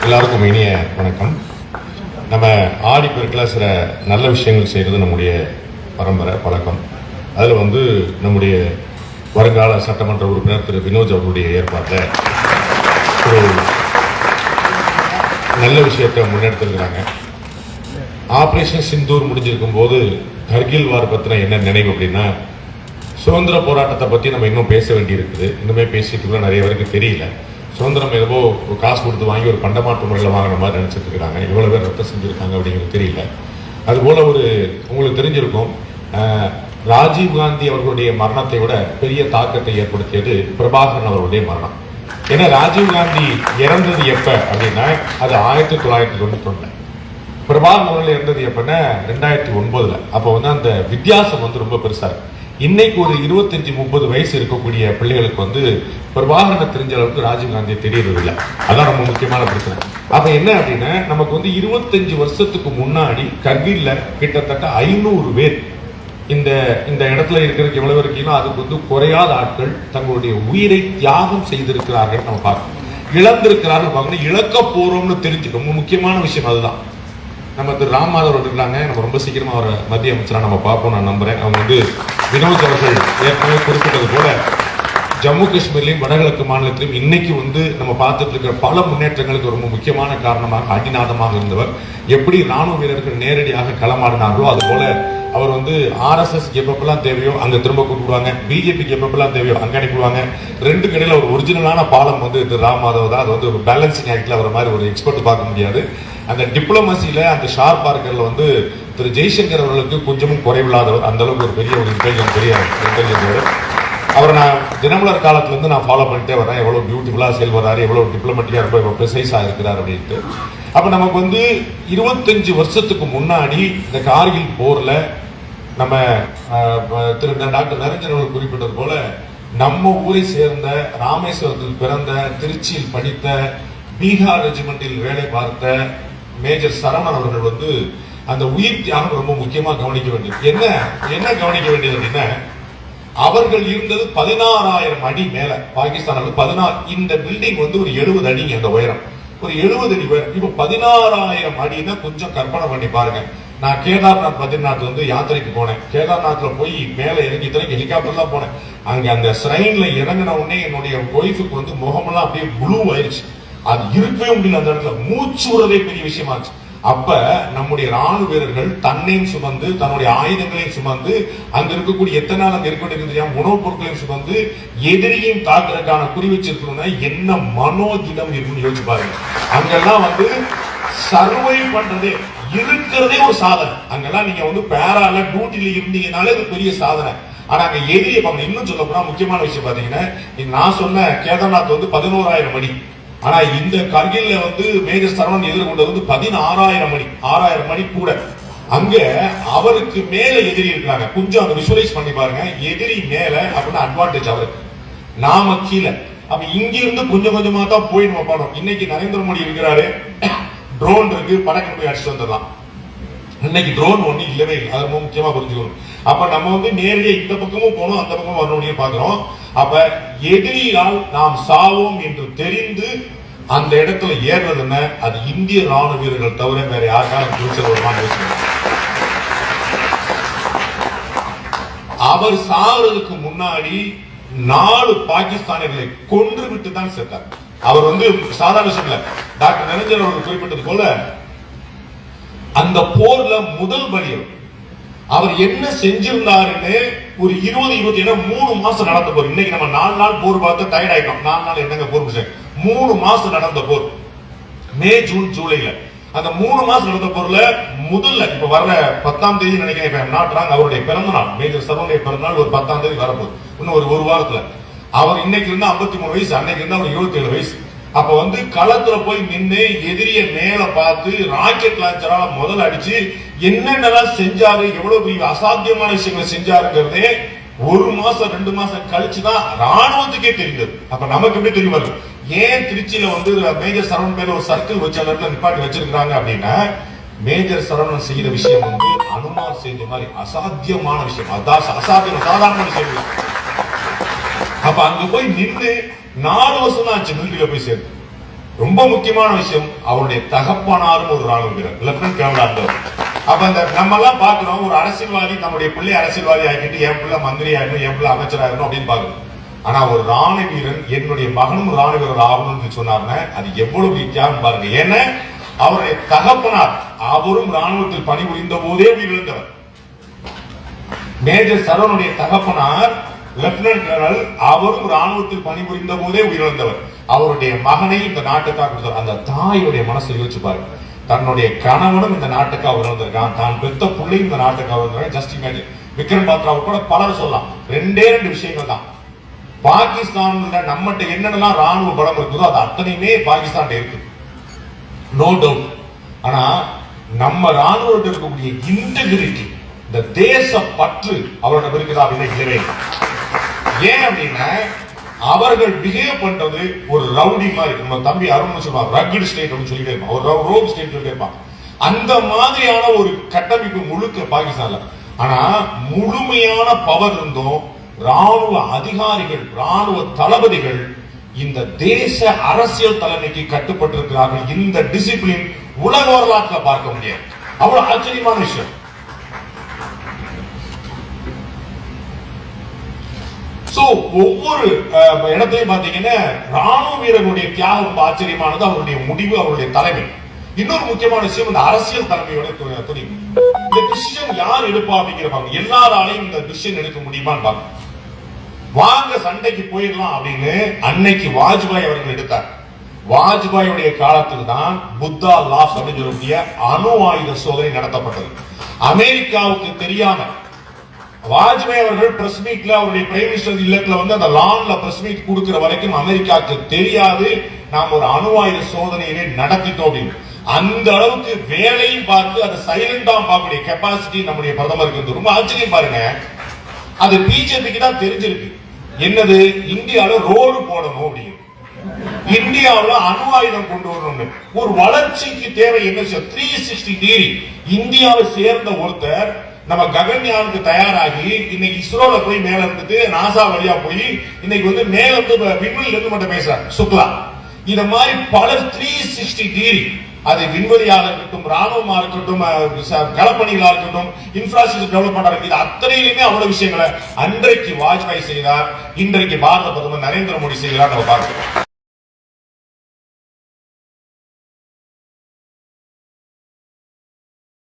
எல்லாருக்கும் இனிய வணக்கம். நம்ம ஆடி பெருக்கில் சில நல்ல விஷயங்கள் செய்கிறது நம்முடைய பரம்பரை பழக்கம். அதில் நம்முடைய வருங்கால சட்டமன்ற உறுப்பினர் திரு வினோஜ் அவர்களுடைய ஏற்பாட்டில் ஒரு நல்ல விஷயத்தை முன்னெடுத்திருக்கிறாங்க. ஆபரேஷன் சிந்தூர் முடிஞ்சிருக்கும் போது கர்கில் வார் பற்றின என்ன நினைவு அப்படின்னா, சுதந்திர போராட்டத்தை பற்றி நம்ம இன்னும் பேச வேண்டியிருக்குது. இன்னுமே பேசிட்டு நிறைய பேருக்கு தெரியல. சுதந்திரம் ஏதோ ஒரு காசு கொடுத்து வாங்கி ஒரு பண்டமாற்று முறையில் வாங்கின மாதிரி நினச்சிட்டு இருக்கிறாங்க. எவ்வளோ பேர் ரத்தம் செஞ்சுருக்காங்க அப்படிங்கிறது தெரியல. அதுபோல் உங்களுக்கு தெரிஞ்சிருக்கும், ராஜீவ்காந்தி அவர்களுடைய மரணத்தை விட பெரிய தாக்கத்தை ஏற்படுத்தியது பிரபாகரன் அவர்களுடைய மரணம். ஏன்னா ராஜீவ்காந்தி இறந்தது எப்ப அப்படின்னா அது 1991. பிரபாகரன் அவர்கள் இறந்தது எப்பன்னா 2009. அப்போ அந்த வித்தியாசம் ரொம்ப பெருசா இருக்கு. இன்னைக்கு ஒரு 25-30 வயசு இருக்கக்கூடிய பிள்ளைகளுக்கு பிரபாகரனை தெரிஞ்ச அளவுக்கு ராஜீவ்காந்தியை தெரியறது இல்லை. அதான் ரொம்ப முக்கியமான பிரச்சனை. அப்ப என்ன அப்படின்னா, நமக்கு 25 வருஷத்துக்கு முன்னாடி கர்கில்ல கிட்டத்தட்ட 500 பேர் இந்த இடத்துல இருக்கிறதுக்கு எவ்வளவு இருக்கீங்களோ அதுக்கு குறையாத ஆட்கள் தங்களுடைய உயிரை தியாகம் செய்திருக்கிறார்கள். நம்ம பார்க்கணும், இழந்திருக்கிறார்கள் பார்க்கணும். இழக்க போறோம்னு தெரிஞ்சுக்கணும். முக்கியமான விஷயம் அதுதான். நம்ம திரு ராம் மாதவ் இருக்காங்க. நம்ம ரொம்ப சீக்கிரமா அவரை மத்திய அமைச்சரா நம்ம பார்ப்போம் நான் நம்புறேன். அவங்க வினோத் அவர்கள் ஏற்கனவே குறிப்பிட்டது போல ஜம்மு காஷ்மீர்லையும் வடகிழக்கு மாநிலத்திலும் இன்னைக்கு நம்ம பார்த்துட்டு இருக்கிற பல முன்னேற்றங்களுக்கு ரொம்ப முக்கியமான காரணமாக அடிநாதமாக இருந்தவர். எப்படி ராணுவ வீரர்கள் நேரடியாக களமாடினார்களோ அது போல அவர் RSS எப்பப்பெல்லாம் தேவையோ அங்க திரும்ப கூப்பிடுவாங்க, பிஜேபிக்கு எப்பப்பெல்லாம் தேவையோ அங்க அனுப்பிடுவாங்க. ரெண்டு கடையில ஒரு ஒரிஜினலான பாலம் திரு ராம் மாதவ் தான். அது ஒரு பேலன்சிங் ஆக்ட்ல வர மாதிரி ஒரு எக்ஸ்பர்ட் பார்க்க முடியாது. அந்த டிப்ளமசியில அந்த ஷார்ப் பார்க்கர்ல திரு ஜெய்சங்கர் அவர்களுக்கு கொஞ்சமும் குறைவில்லாதவர். அந்த அளவுக்கு ஒரு பெரிய இன்டெலிஜென்ட். அவரை நான் தினமலர் காலத்துல நான் ஃபாலோ பண்ணிட்டே வரேன். எவ்வளவு பியூட்டிஃபுல்லா செயல்படுறாரு, எவ்வளவு டிப்ளமேட்டிக்கா ரொம்ப ப்ரிசைஸா இருக்கிறார் அப்படின்ட்டு. அப்ப நமக்கு 25 வருஷத்துக்கு முன்னாடி இந்த கார்கில் போர்ல நம்ம திரு டாக்டர் நரேந்திரன் அவர்கள் குறிப்பிட்டது போல நம்ம ஊரை சேர்ந்த, ராமேஸ்வரத்தில் பிறந்த, திருச்சியில் படித்த, பீகார் ரெஜிமெண்டில் வேலை பார்த்த மேஜர் சரவணன் அவர்கள் அந்த உயிர் தியாகம் ரொம்ப முக்கியமா கவனிக்க வேண்டியது. என்ன கவனிக்க வேண்டியது அப்படின்னா, அவர்கள் இருந்தது 16,000 அடி மேல. பாகிஸ்தான் 16. இந்த பில்டிங் ஒரு 70 அடி அந்த உயரம், ஒரு 70 அடி உயரம். இப்ப 16,000 அடினா கொஞ்சம் கற்பனை பண்ணி பாருங்க. நான் கேதார்நாத் பத்ரிநாத் யாத்திரைக்கு போனேன். கேதார்நாத்ல போய் மேல இறங்கி ஹெலிகாப்டர்ல போனேன். அங்க அந்த ஸ்ரைன்ல இறங்கின உடனே என்னுடைய ஒய்ஃபுக்கு முகமெல்லாம் அப்படியே ப்ளூ ஆயிடுச்சு. அது இருக்கவே முடியல. அந்த இடத்துல மூச்சு விடுறதே பெரிய விஷயமாச்சு. அப்ப நம்முடைய ராணுவ வீரர்கள் தன்னையும் சுமந்து, தன்னுடைய ஆயுதங்களையும் சுமந்து, அங்க இருக்கக்கூடிய எத்தனை நாள் அங்க இருக்க உணவுப் பொருட்களையும் சுமந்து எதிரியும் தாக்குறதுக்கான குறி வச்சிருக்கணும்னா என்ன மனோதிடம் இருக்குன்னு யோசிச்சு பாருங்க. அங்கெல்லாம் சர்வை பண்றதே இருக்கிறதே ஒரு சாதனை. அங்கெல்லாம் நீங்க பேரால டியூட்டில இருந்தீங்கனாலே அது பெரிய சாதனை. ஆனா அங்க எதிரியை பாருங்க. இன்னும் சொல்ல போனா முக்கியமான விஷயம் பாத்தீங்கன்னா, நான் சொன்ன கேதார்நாத் 11,000 அடி. ஆனா இந்த கர்கில்ல மேஜர் சரவணன் எதிர்கொண்டது 16,000 அடி. 6,000 அடி கூட. அங்க அவருக்கு மேல எதிரி இருக்காங்க. கொஞ்சம் அங்க விஷுவலைஸ் பண்ணி பாருங்க. எதிரி மேல அப்படின்னு அட்வான்டேஜ் அவருக்கு, நாம கீழே. அப்ப இங்க இருந்து கொஞ்சம் கொஞ்சமா தான் போய் நம்ம பண்ணோம். இன்னைக்கு நரேந்திர மோடி இருக்கிறாரு, ட்ரோன் இருக்கு, படக்கு போய் அடிச்சுட்டு வந்துடலாம். இன்னைக்கு ட்ரோன் ஒண்ணு இல்லவே இல்லை. அது ரொம்ப முக்கியமா புரிஞ்சுக்கணும். அப்ப நம்ம நேரடியா இந்த பக்கமும் போனோம், அந்த பக்கமும் வரணும் பாக்குறோம். அப்ப எதிரியால் நாம் சாவோம் என்று தெரிந்து அந்த இடத்துல ஏறுறதுன்னு அது இந்திய ராணுவ வீரர்கள் தவிர வேற யாருக்காலும் அவர் சாகிறதுக்கு முன்னாடி 4 பாகிஸ்தானியர்களை கொன்று விட்டு தான் செத்தார். அவர் சாதாரண விஷயம். டாக்டர் நரேந்திரன் அவர்கள் குறிப்பிட்டது போல அந்த போர்ல முதல் பலியம் அவர் என்ன செஞ்சிருந்தாருன்னு ஒரு 20-3 மாசம் நடந்த போர். இன்னைக்கு நம்ம 4 நாள் போர் பார்த்து டயர்ட் ஆயிட்டோம். 4 நாள் என்னங்க போர், 3 மாசம் நடந்த போர். மே, ஜூன், ஜூலைல அந்த 3 மாசம் நடந்த போர்ல முதல்ல இப்ப வர்ற 10ஆம் தேதி நினைக்கிறேன் நாட்டுறாங்க அவருடைய பிறந்த நாள். மேஜர் சரவணுடைய பிறந்த நாள் ஒரு 10ஆம் தேதி வரப்போகுது. இன்னும் ஒரு வாரத்துல. அவர் இன்னைக்கு இருந்தா 53 வயசு, அன்னைக்கு இருந்தா ஒரு 27 வயசு. அப்ப களத்துல போய் நின்று எதிரிய மேல பார்த்து ராக்கெட் லான்ச்சரால முதல்ல அடிச்சு என்னென்னலாம் செஞ்சாரு, எவ்வளவு பெரிய அசாத்தியமான விஷயங்களை செஞ்சாருங்கிறதே 1 மாசம் 2 மாசம் கழிச்சுதான் ராணுவத்துக்கே தெரிந்தது. அப்ப நமக்கு எப்படி தெரியுமா, ஏன் திருச்சியில மேஜர் சரவணன் பேர் ஒரு சர்க்கிள் வச்ச இடத்துல நிப்பாட்டி வச்சிருக்காங்க அப்படின்னா, மேஜர் சரவணன் செய்யற விஷயம் அனுமார் செஞ்ச மாதிரி அசாத்தியமான விஷயம். அசாத்தியம் சாதாரண விஷயம். அப்ப அங்க போய் நின்று 4 வருஷம் தான் ஆச்சு மிலிட்டரியில போய் சேர்ந்து. ரொம்ப முக்கியமான விஷயம், அவருடைய தகப்பனாரும் ஒரு ராணுவ வீரர், லெப்டினன்ட் கர்னல் இருந்தவர். அப்ப அந்த நம்ம எல்லாம் பாக்குறோம், ஒரு அரசியல்வாதி நம்முடைய பிள்ளை அரசியல்வாதி ஆகிட்டு என் பிள்ளை மந்திரி ஆகணும், என் பிள்ளை அமைச்சர் ஆகணும் அப்படின்னு பாக்குறோம். ஆனா ஒரு ராணுவ வீரன் என்னுடைய மகனும் ராணுவ வீரர் ஆகணும்னு சொன்னார்னா அது எவ்வளவு தியாகம் பாருங்க. ஏன்னா அவருடைய தகப்பனார் அவரும் ராணுவத்தில் பணிபுரிந்த போதே உயிரிழந்தவர். மேஜர் சரவனுடைய தகப்பனார் லெப்டினன்ட் கர்னல், அவரும் ராணுவத்தில் பணிபுரிந்த போதே உயிரிழந்தவர். அவருடைய மகனை இந்த நாட்டுக்காக கொடுத்தார். அந்த தாயுடைய மனசை யோசிச்சு பாருங்க, தன்னுடைய கணவனும் இந்த நாட்டுக்காக உணர்ந்திருக்கான், தான் பெத்த பிள்ளையும் இந்த நாட்டுக்காக உணர்ந்திருக்கான். Just imagine. விக்ரம் பாத்ராவை கூட பலர் சொல்லலாம். ரெண்டே விஷயங்கள் தான். பாகிஸ்தான்ல நம்மகிட்ட என்னென்னலாம் ராணுவ பலம் இருக்குதோ அது அத்தனையுமே பாகிஸ்தான் இருக்கு, நோ டவுட். ஆனா நம்ம ராணுவத்தில் இருக்கக்கூடிய இன்டெகிரிட்டி, இந்த தேச பற்று அவரோட இருக்குதா அப்படின்னா இல்லவே. ஏன் அப்படின்னா அவர்கள் பிஹேவ் பண்றது ஒரு ரவுடி மாதிரி. நம்ம தம்பி அருண் சொல்லுவாங்க ரக்கட் ஸ்டேட் அப்படின்னு சொல்லிட்டே இருப்பான், ஒரு ரோப் ஸ்டேட் சொல்லிட்டே இருப்பான். அந்த மாதிரியான ஒரு கட்டமைப்பு முழுக்க பாகிஸ்தான்ல. ஆனா முழுமையான பவர் இருந்தும் ராணுவ அதிகாரிகள், ராணுவ தளபதிகள் இந்த தேச அரசியல் தலைமைக்கு கட்டுப்பட்டிருக்கிறார்கள். இந்த டிசிப்ளின் உலக வரலாற்றில் பார்க்க முடியாது. அவ்வளவு ஆச்சரியமான விஷயம். ஒவ்வொரு இடத்தையும் பாத்தீங்கன்னா ராணுவ வீரர்களுடைய தியாகம் ரொம்ப ஆச்சரியமானது, அவருடைய முடிவு, அவருடைய தலைமை. இன்னொரு முக்கியமான விஷயம் இந்த அரசியல் தலைமையோட துணிவு. இந்த டிசிஷன் யார் எடுப்பா அப்படிங்கிறப்பாங்க, எல்லாராலையும் இந்த டிசிஷன் எடுக்க முடியுமான்னு பாருங்க. வாங்க சண்டைக்கு போயிடலாம் அப்படின்னு அன்னைக்கு வாஜ்பாய் அவர்கள் எடுத்தார். வாஜ்பாயுடைய காலத்தில் தான் புத்தா லாஸ் அப்படின்னு சொல்லக்கூடிய அணு ஆயுத சோதனை நடத்தப்பட்டது. அமெரிக்காவுக்கு தெரியாம வாஜ்பாய் அவர்கள் பிரஸ் மீட்ல அவருடைய பிரைம் மினிஸ்டர் இல்லத்துல வந்து அந்த லான்ல பிரஸ் மீட் கொடுக்கிற வரைக்கும் அமெரிக்காவுக்கு தெரியாது நாம் ஒரு அணு ஆயுத சோதனையை நடத்திட்டோம் அப்படின்னு. அந்த அளவுக்கு வேலையும் பார்த்து அதை சைலண்டா பார்க்கக்கூடிய கெப்பாசிட்டி நம்முடைய பிரதமருக்கு ரொம்ப ஆச்சரியம் பாருங்க. அது பிஜேபிக்கு தான் தெரிஞ்சிருக்கு. என்னது, இந்தியாவில் ரோடு போடணும் அப்படின்னு, இந்தியாவில் அணு ஆயுதம் கொண்டு வரணும். ஒரு வளர்ச்சிக்கு தேவை என்ன? 360 டிகிரி இந்தியாவை சேர்ந்த ஒருத்தர் நம்ம ககன்யானுக்கு தயாராகி இன்னைக்கு இஸ்ரோல போய் மேல இருந்துட்டு நாசா வழியா போய் இன்னைக்கு வந்து மேல இருந்து விண்வெளியில இருந்து மட்டும் பேசுறாங்க சுக்லா. இத மாதிரி பல 360 டிகிரி, அது விண்வெளியாக இருக்கட்டும், ராணுவமா இருக்கட்டும், களப்பணிகளா இருக்கட்டும், இன்ஃப்ராஸ்ட்ரக்சர் டெவலப்மெண்டா இருக்கு, இது அத்தனையிலுமே அவ்வளவு விஷயங்களை அன்றைக்கு வாஜ்பாய் செய்தார், இன்றைக்கு பாரத பிரதமர் நரேந்திர மோடி செய்கிறார். நம்ம பார்க்கிறோம்.